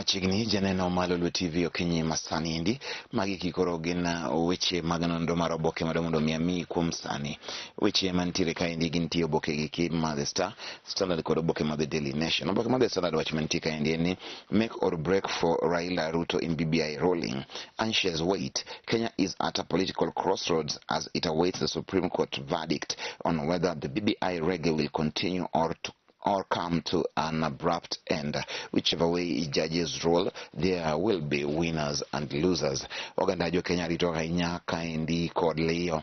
machigni janeno Lolwe Tv okinyi masani indi magi kikoro gin weche mag nonro mar oboke mondo miami kuom sani weche mantiere ka indi gin tiyo oboke gi kid mar the Standard kod oboke mar the Daily Nation. Oboke mar the Standard wach mantiere ka indi ni make or break for Raila Ruto in BBI rolling, anxious wait. Kenya is at a political crossroads as it awaits the Supreme Court verdict on whether the BBI reggae will continue or come to an abrupt end. Whichever way it judges rule, there will be winners and losers. Oganda jo Kenya rito ahinya kaendi kod liyo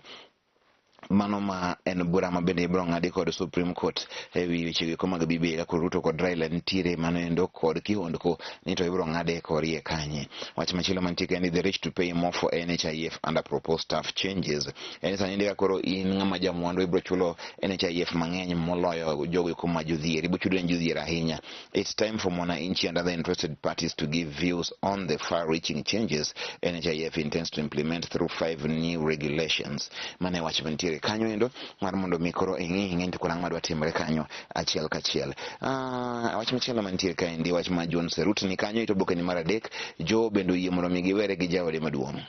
mano ma en bura ma bende ibiro ng'adi kod Supreme Court ewi weche go mag BBI ka Ruto kod Raila nitiere mano endo kod kihondko ni to ibiro ng'ade korie kanye. Wach machielo mantiere ni the rich to pay more for NHIF under proposed staff changes. En sani ndika koro in ng'ama jamwandu ibiro chulo NHIF mang'eny moloyo jogo kuma jodhier, ibiro chulo jodhier ahinya. It's time for mwananchi and other interested parties to give views on the far-reaching changes NHIF intends to implement through 5 new regulations. Mane wach mantiere kanyo endo mar mondo mikoro ing'e kuna ng'ama dwa timre kanyo achiel kachiel. Wach machielo mantiere ka endi wach ma John Serut ni kanyo ito boke ni mar adek. Joe bendo yie mondo migiwere gi jaode maduong'.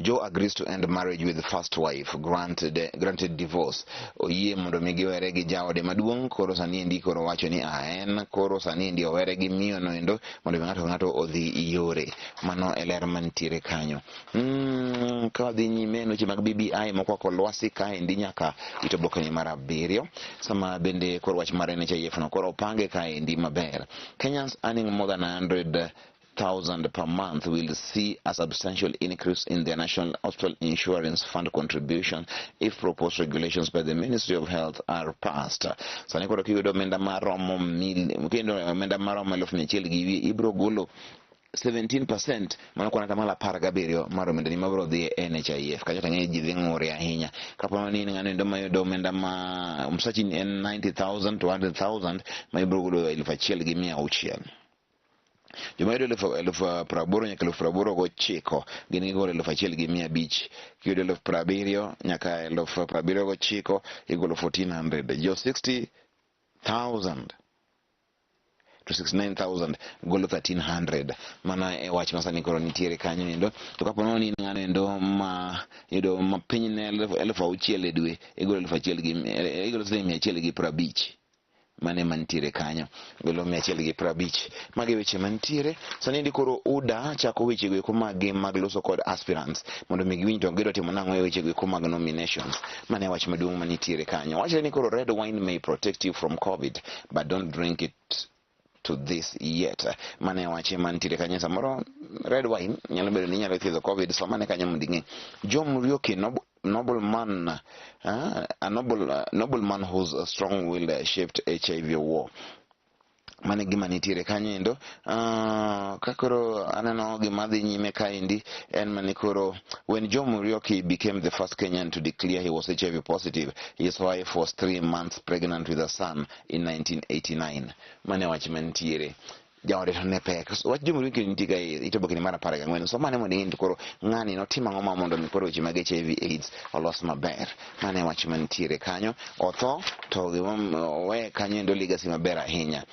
Joe agrees to end marriage with the first wife, granted divorce. Oyie mondo migiwere gi jaode maduong'. Koro sani endi koro wacho ni en koro sani endi owere gi miyo no endo mondo ng'ato odhi yore. Mano e ler mantiere kanyo. Ka dhi nyime weche mag BBI mokwako lwasi ka endi nyaka ito boke ni mar 7. Sama bende koro wach mar NHIF no koro opange ka endi maber. Kenyans earning more than 100,000 per month will see a substantial increase in their National Hospital Insurance Fund contribution if proposed regulations by the Ministry of Health are passed. Sani koro kiyudo omenda maromo $100,000 gi ibiro golo 17% mano kwana tamala 17 mar omenda ni mabiro dhi NHIF. Kanyo tang'e ji dhi ng'ure ahinya. Kapono ni ng'ano endo mayudo omenda ma msachi en 90,000 to 100,000 ma ibiro golo 1,600. Joma yudo 80,000 nyaka 80,900 gin gigolo 1,500. Kiyudo 70,000 nyaka 79,000 igolo 1,400. Jo 60,000 to 69,000 golo 1,300. Mana e wach masani koro nitiere kanyo endo. To kapono ni ng'ano endo ma yudo mapiny ne 6,000 e dwe igolo 1,150. Mane mantiere kanyo golo 150. Magi weche mantiere sani ndi koro UDA chako weche go mag loso kod aspirants mondo migiwinj to gido timo nang'o e weche go mag nominations. Mane wach maduong' manitiere kanyo. Wach ni koro red wine may protect you from COVID but don't drink it to this yet. Mane wache mantiere kanyo samoro red wine nyalo bedo ni nyalo thiedho COVID. So mane kanyo mundingi Joe Murioki noble man whose strong will shaped HIV war. Mane gima nitiere kanyo endo. Kakoro aneno gima dhi nyime ka indi en mane koro when Joe Murioki became the first Kenyan to declare he was HIV positive, his wife was 3 months pregnant with a son in 1989. Mane wach mantiere jaode to ne pek. Wach Joe Murioki nitiga ito boke ni mar 14. So mane mondo ing'e koro ng'ani notimo ang'o ma mondo mikoro weche mag HIV AIDS olos maber. Mane wach mantiere kanyo. Otho to we kanyo endo legacy maber ahinya.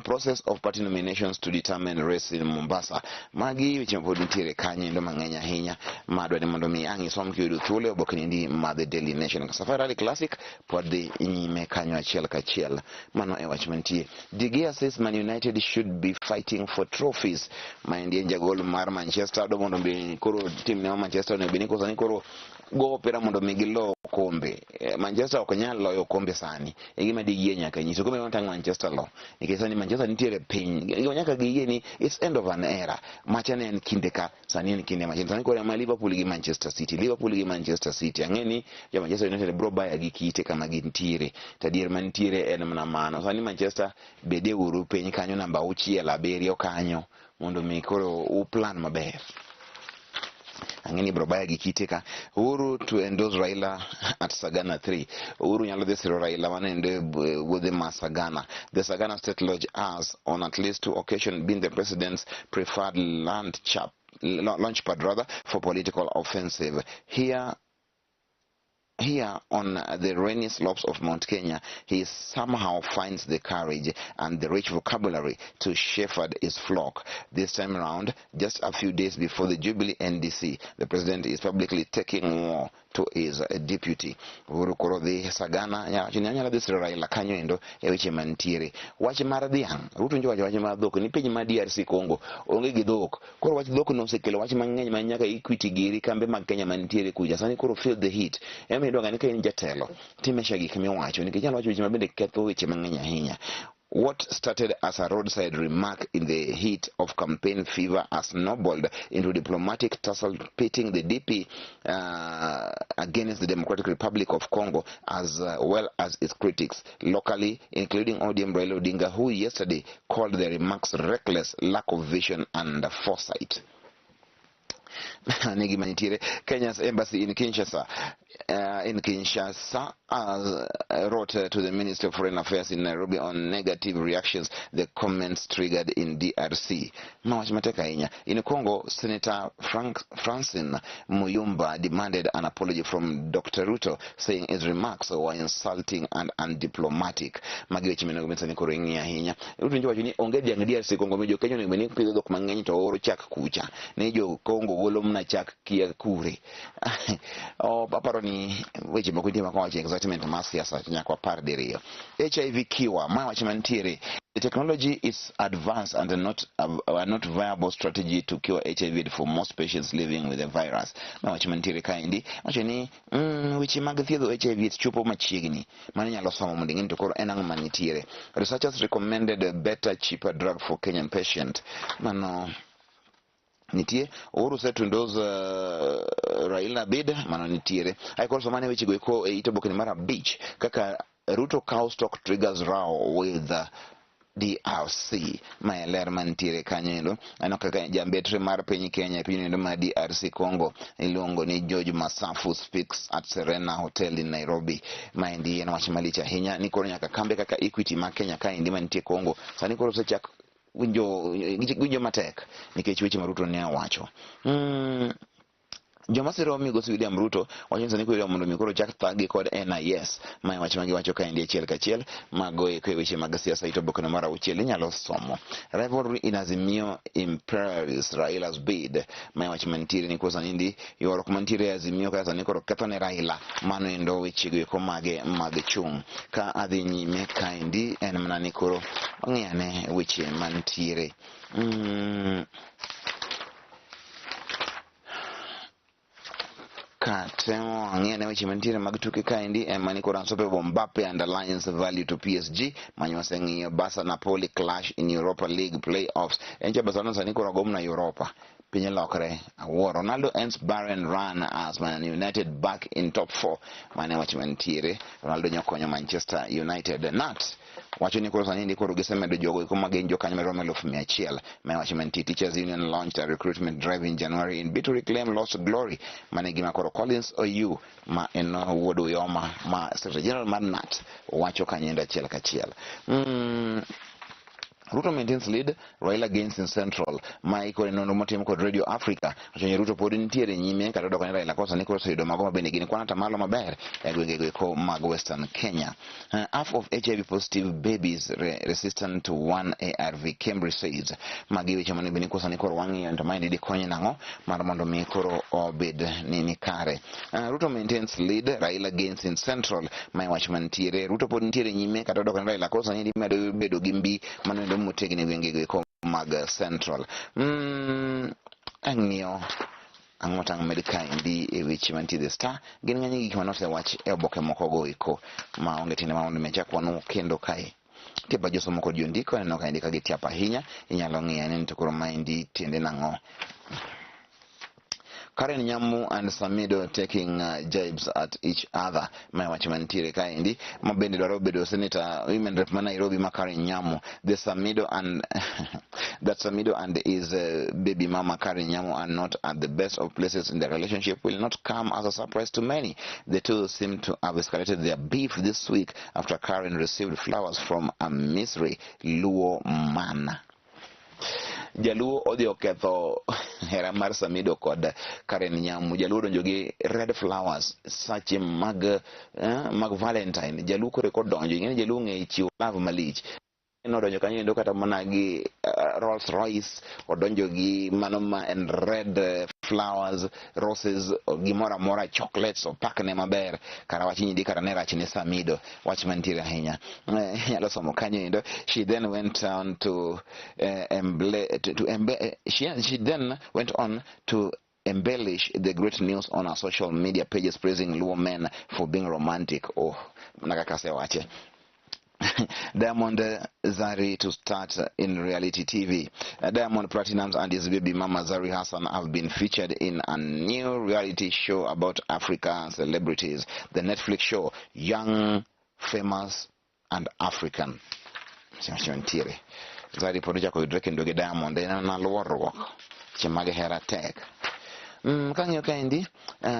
Process of party nominations to determine race in Mombasa. Magi weche mapod nitiere kanyo endo mang'eny ahinya madwa ni mondo mi ang' isom kiyudo thuolo boke ni mar the Daily Nation. Safari Classic pod dhi nyime kanyo achiel kachiel. Mano e wach mantie. De Gea says Man United should be fighting for trophies. Maendi jagol mar Manchester do mondo bi koro team ne Manchester ne bi ni kosa ni koro go opera mondo mi gilo kombe. Manchester ok nyal loyo kombe sani. E gima di nyaka nyiso kombe ma tang Manchester lo. Nikech sani Manchester nitiere piny. Nyaka gi ni it's end of an era. Macha ne en kinde ka sani en kinde Manchester. Sani koro ma Liverpool gi Manchester City. Ang'eni jo Manchester United bro baya gi kite kama gintiere. Tadier mantiere en mana mano. Sani Manchester bede uru piny kanyo namba 6 7 kanyo mondo mi koro u plan maber. Ang'eni bro baya gi kite ka. Uhuru to endorse Raila at Sagana 3. Uhuru nyalo dhi siro Raila manende wuodhe ma Sagana. The Sagana State Lodge has on at least 2 occasions been the president's preferred launchpad for political offensive. Here here on the rainy slopes of Mount Kenya, he somehow finds the courage and the rich vocabulary to shepherd his flock. This time around, just a few days before the Jubilee NDC, the president is publicly taking war to his deputy. Uhuru Korodhi Sagana ya chinyanya this Raila Kanyoendo eweche mantiere. Wache mar dhiang, Ruto njo wache mar dhok ni piny ma DRC Congo onge gi dhok. Koro wach dhok no osekelo wach mang'eny ma nyaka Equity giri kambe mag Kenya mantiere kuja. Sani koro feel the heat. Idwanga ni ka in jatelo timesha gik miwacho nikech nyalo wacho weche mabende ketho weche mang'eny ahinya. What started as a roadside remark in the heat of campaign fever has snowballed into diplomatic tussle pitting the DP against the Democratic Republic of Congo as well as its critics locally, including ODM Raila Odinga, who yesterday called the remarks reckless, lack of vision and foresight. Kenya's embassy in Kinshasa wrote to the Minister of Foreign Affairs in Nairobi on negative reactions the comments triggered in DRC. In Congo, Senator Francine Muyumba demanded an apology from Dr. Ruto, saying his remarks were insulting and undiplomatic. DRC Congo wolomna chak kia kure. Paparoni weche makundi makawache excitement masiasa nyakwa par diriyo. HIV kiwa mawache mantiere. The technology is advanced and not viable strategy to cure HIV for most patients living with the virus. Mawache mantiere kaindi. Wache ni weche magthiedho HIV chupo machiegni. Mani nyalo somo mundingini tokoro enang manitiere. Researchers recommended a better, cheaper drug for Kenyan patient. Mano nitie Uhuru set windows Raila bid mano nitiere aikor somane weche go iko Oboke mara beach kaka Ruto cow stock triggers row with DRC maeler mantiere kanyo ano kaka jambetre mar piny Kenya piny ma DRC Congo ilongo ni George Masafu speaks at Serena Hotel in Nairobi. Maendi en wach malich ahinya ni koro nyaka kambe kaka Equity ma Kenya kaendi mantie Congo sani koro sechak winjo matek nikech weche maruto ne awacho. Joma siro migosi William Ruto wacho ni kwero mondo mikoro chak thagi kod NIS ma wach mangi wacho kaendi achiel kachiel mago e weche mag siasa ito Oboke mara uchiel inyalo somo. Rivalry in Azimio imperils Raila's bid ma wach mantiere ni kosa nindi yoro mantiere Azimio kaza ni koro ketho ne Raila mano endo weche go ko mage mag chung ka adhi nyime kaendi en mana ni koro ng'iane weche mantiere. Katemo ang'ene weche mantiere mag tuke kaendi mani koro Ansope Mbappe underlines value to PSG manywase ng'iyo Barca Napoli clash in Europa League playoffs. Encha Barcelona sani koro gomna Europa piny lokre awuo. Ronaldo ends barren run as Man United back in top 4 mane wach mantiere. Ronaldo nyokonyo Manchester United nat wacho ni koro sani ndi koro gisemedo jogo iko magenjo kanyo maromo 100,000 ma wach mantiere. Teachers Union launched a recruitment drive in January in bid to reclaim lost glory mane gima koro Collins Oyu ma en wuod Uyoma ma Secretary General mar NAT wacho kanyenda achiel kachiel. Ruto maintains lead, Raila gains in Central. Ma iko Nonro motim kod Radio Africa. Achonye Ruto pod nitiere nyime kata doko ne Raila kosa ni koro sayudo mago mabende gini kwana tamalo maber e gwenge go mag Western Kenya. Half of HIV positive babies resistant to one ARV, Cambridge says. Magi weche mane bini kosa ni koro wang'iyo to mind di konye nango mar mondo mi koro obed ni kare. Ruto maintains lead, Raila gains in Central. Ma wach mantiere Ruto pod nitiere nyime kata doko ne Raila kosa ni medo bedo gimbi mano mutegni wengego ko mag Central. Ang'io ang'otang' med kaendi e weche mantie The Star gin ng'eny gik manosewach e oboke moko go iko ma onge tiende mamondo mechak wanu kendo kae tiba josomo kod jondiko eneno kaendi ka gitiap ahinya inyalo ng'iyo ni to koro maendi tiende nang'o. Karen Nyamu and Samido taking jibes at each other. My watch mantiere kaendi. Mabende dwaro bedo Senator Women Rep ma Nairobi ma Karen Nyamu. The Samido and that Samido and his baby mama Karen Nyamu are not at the best of places in their relationship will not come as a surprise to many. The two seem to have escalated their beef this week after Karen received flowers from a misery Luo man. Jaluo odhi oketho hera mar Samido kod Karen Nyamu. Jaluo donjo gi red flowers sache mag Valentine. Jaluo kore kodonjo, ing'eni jaluo ng'e chiwo love malich. Nodonjo kanyo endo kata mana gi Rolls Royce, odonjo gi mano ma en red flowers, roses, gimoro amora, chocolates, opakne maber. Kara wach nyindi kara ne rach ne Samido, wach mantiere ahinya. Nyalo somo kanyo endo. She then went on to she then went on to embellish the great news on our social media pages, praising Luo men for being romantic. Oh, nakakase wache. Diamond Zari to start in reality TV. Diamond Platinumz and his baby mama Zari Hassan have been featured in a new reality show about African celebrities. The Netflix show Young, Famous and African. Zari podoja ko idreke ndoge Diamond na luorruok chimage hera tek. Kanyo kaendi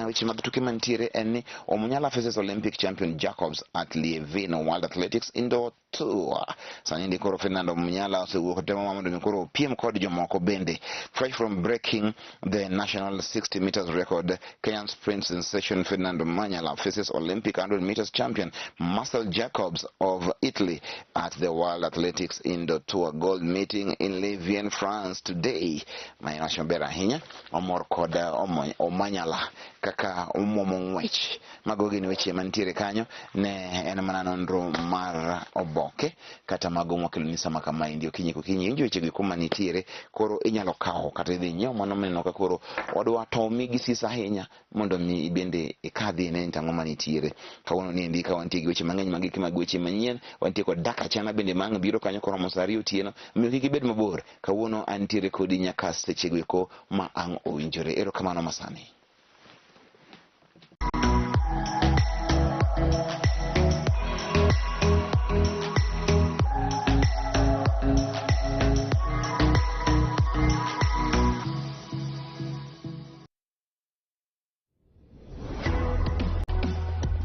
weche mag tuke mantiere en ni Omunyala faces Olympic champion Jacobs at Lievin World Athletics Indoor Tour. Sani ndi koro Fernando Omunyala osewuok temo mamando mikoro piem kod jomoko bende. Fresh from breaking the national 60 meters record, Kenyan sprint sensation Fernando Omunyala faces Olympic 100 meters champion Marcel Jacobs of Italy at the World Athletics Indoor Tour Gold meeting in Lievin, France today. Mayana Shambera hinya omor koda Omanyala kaka umomongwech magogi ni weche mantiere kanyo ne en mana nonro mar Oboke kata mago mwakelo ni sama kama indio kinyi injo weche gi kuma nitiere koro inyalo kawo kata idhi nyiewo mano meneno ka koro odwa to migi sisa ahinya mondo mi bende ikadhi ne tango manitiere kawuono ni ndika wantie gi weche mang'eny magiki mag weche manyien wantie kod daka chana bende mang biro kanyo koro mosari otieno miyo kiki bed mabor kawuono antiere kodi nyaka sechego eko ma ang' owinjore ero kamano masani.